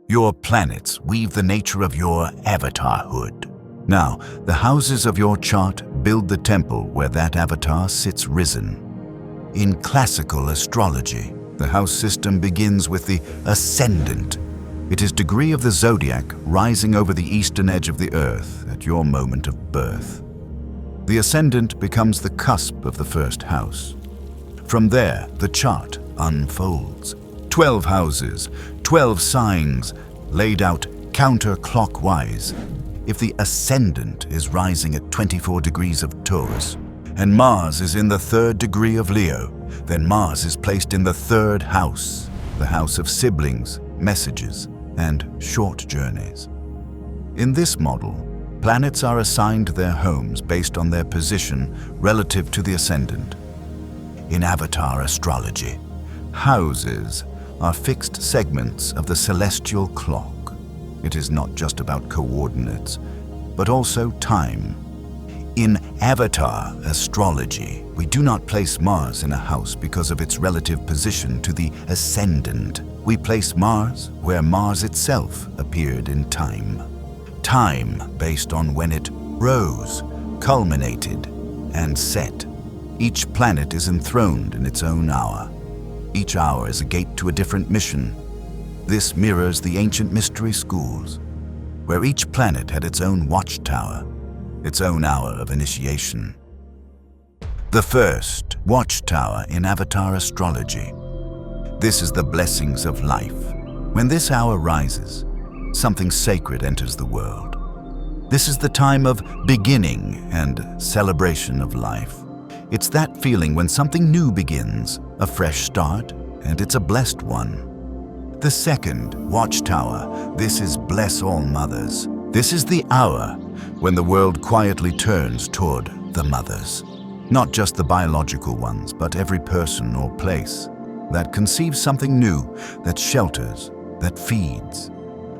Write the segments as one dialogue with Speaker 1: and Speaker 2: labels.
Speaker 1: Your planets weave the nature of your avatarhood. Now, the houses of your chart build the temple where that avatar sits risen. In classical astrology, the house system begins with the ascendant. It is degree of the zodiac rising over the eastern edge of the earth at your moment of birth. The ascendant becomes the cusp of the first house. From there, the chart unfolds. 12 houses, 12 signs, laid out counterclockwise. If the ascendant is rising at 24 degrees of Taurus, and Mars is in the 3rd degree of Leo, then Mars is placed in the 3rd house, the house of siblings, messages, and short journeys. In this model, planets are assigned their homes based on their position relative to the ascendant. In Avatar Astrology, houses are fixed segments of the celestial clock. It is not just about coordinates, but also time. In Avatar Astrology, we do not place Mars in a house because of its relative position to the ascendant. We place Mars where Mars itself appeared in time. Time based on when it rose, culminated, and set. Each planet is enthroned in its own hour. Each hour is a gate to a different mission. This mirrors the ancient mystery schools, where each planet had its own watchtower, its own hour of initiation. The first watchtower in Avatar Astrology. This is the blessings of life. When this hour rises, something sacred enters the world. This is the time of beginning and celebration of life. It's that feeling when something new begins, a fresh start, and it's a blessed one. The second watchtower, this is Bless All Mothers. This is the hour when the world quietly turns toward the mothers. Not just the biological ones, but every person or place that conceives something new, that shelters, that feeds.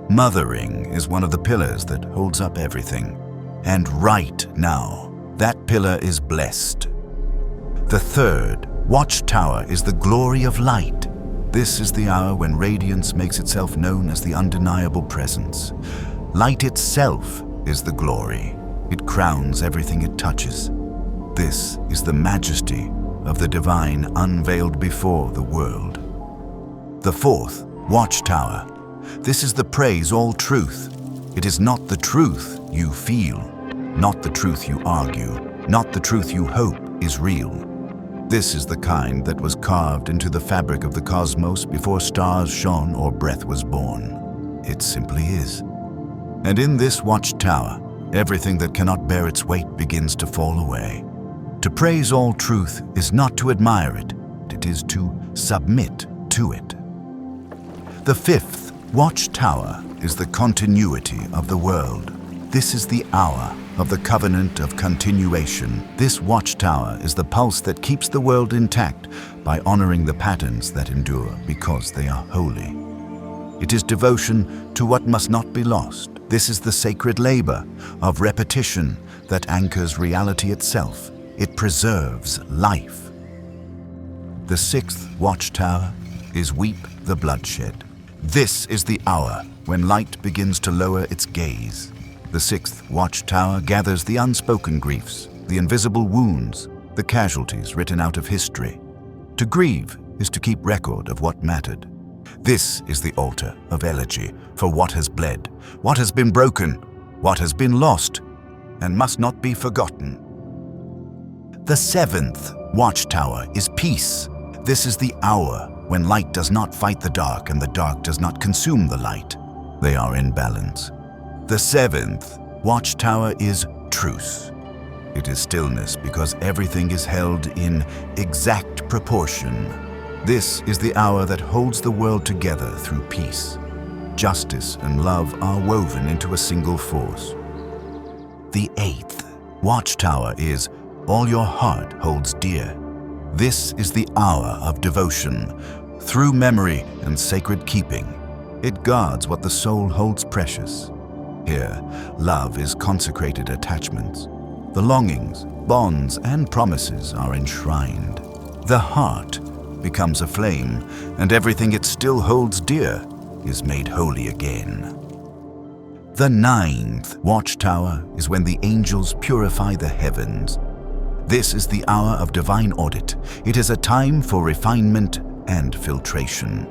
Speaker 1: Mothering is one of the pillars that holds up everything. And right now, that pillar is blessed. The third watchtower is the glory of light. This is the hour when radiance makes itself known as the undeniable presence. Light itself is the glory. It crowns everything it touches. This is the majesty of the divine unveiled before the world. The fourth watchtower. This is the praise all truth. It is not the truth you feel, not the truth you argue, not the truth you hope is real. This is the kind that was carved into the fabric of the cosmos before stars shone or breath was born. It simply is. And in this watchtower, everything that cannot bear its weight begins to fall away. To praise all truth is not to admire it, it is to submit to it. The fifth watchtower is the continuity of the world. This is the hour of the covenant of continuation. This watchtower is the pulse that keeps the world intact by honoring the patterns that endure because they are holy. It is devotion to what must not be lost. This is the sacred labor of repetition that anchors reality itself. It preserves life. The sixth watchtower is Weep the Bloodshed. This is the hour when light begins to lower its gaze. The sixth watchtower gathers the unspoken griefs, the invisible wounds, the casualties written out of history. To grieve is to keep record of what mattered. This is the altar of elegy for what has bled, what has been broken, what has been lost, and must not be forgotten. The seventh watchtower is peace. This is the hour when light does not fight the dark and the dark does not consume the light. They are in balance. The seventh watchtower is truce. It is stillness because everything is held in exact proportion. This is the hour that holds the world together through peace. Justice and love are woven into a single force. The eighth watchtower is all your heart holds dear. This is the hour of devotion. Through memory and sacred keeping, it guards what the soul holds precious. Here, love is consecrated attachments. The longings, bonds, and promises are enshrined. The heart becomes a flame, and everything it still holds dear. is made holy again. The 9th watchtower is when the angels purify the heavens. This is the hour of divine audit. It is a time for refinement and filtration.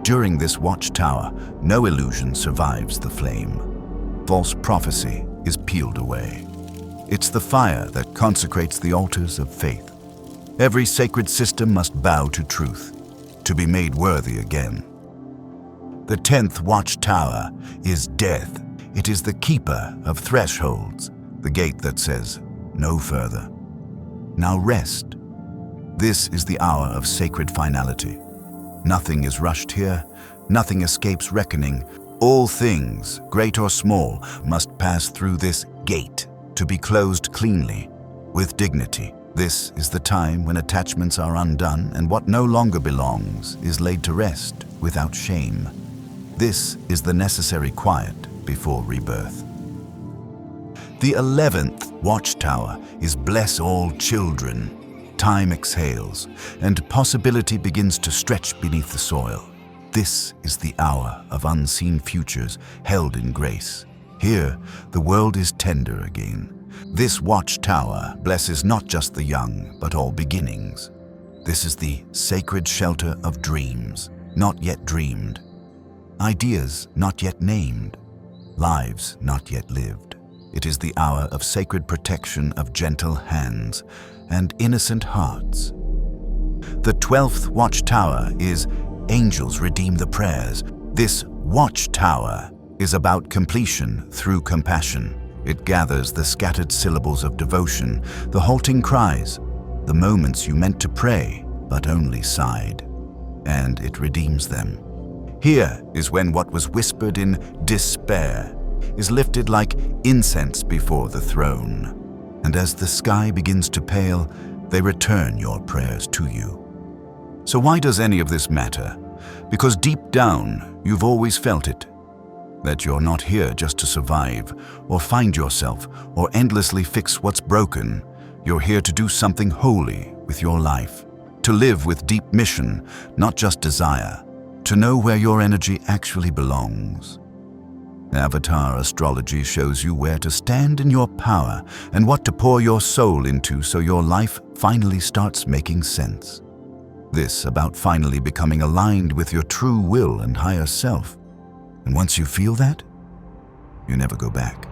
Speaker 1: During this watchtower, no illusion survives the flame. False prophecy is peeled away. It's the fire that consecrates the altars of faith. Every sacred system must bow to truth, to be made worthy again. The 10th watchtower is death. It is the keeper of thresholds, the gate that says, no further. Now rest. This is the hour of sacred finality. Nothing is rushed here, nothing escapes reckoning. All things, great or small, must pass through this gate to be closed cleanly, with dignity. This is the time when attachments are undone and what no longer belongs is laid to rest without shame. This is the necessary quiet before rebirth. The 11th watchtower is bless all children. Time exhales, and possibility begins to stretch beneath the soil. This is the hour of unseen futures held in grace. Here, the world is tender again. This watchtower blesses not just the young, but all beginnings. This is the sacred shelter of dreams, not yet dreamed. Ideas not yet named. Lives not yet lived. It is the hour of sacred protection of gentle hands and innocent hearts. The 12th watchtower is Angels Redeem the Prayers. This watchtower is about completion through compassion. It gathers the scattered syllables of devotion, the halting cries, the moments you meant to pray but only sighed, and it redeems them. Here is when what was whispered in despair is lifted like incense before the throne. And as the sky begins to pale, they return your prayers to you. So why does any of this matter? Because deep down, you've always felt it. That you're not here just to survive, or find yourself, or endlessly fix what's broken. You're here to do something holy with your life. To live with deep mission, not just desire. To know where your energy actually belongs. Avatar Astrology shows you where to stand in your power and what to pour your soul into so your life finally starts making sense. This about finally becoming aligned with your true will and higher self. And once you feel that, you never go back.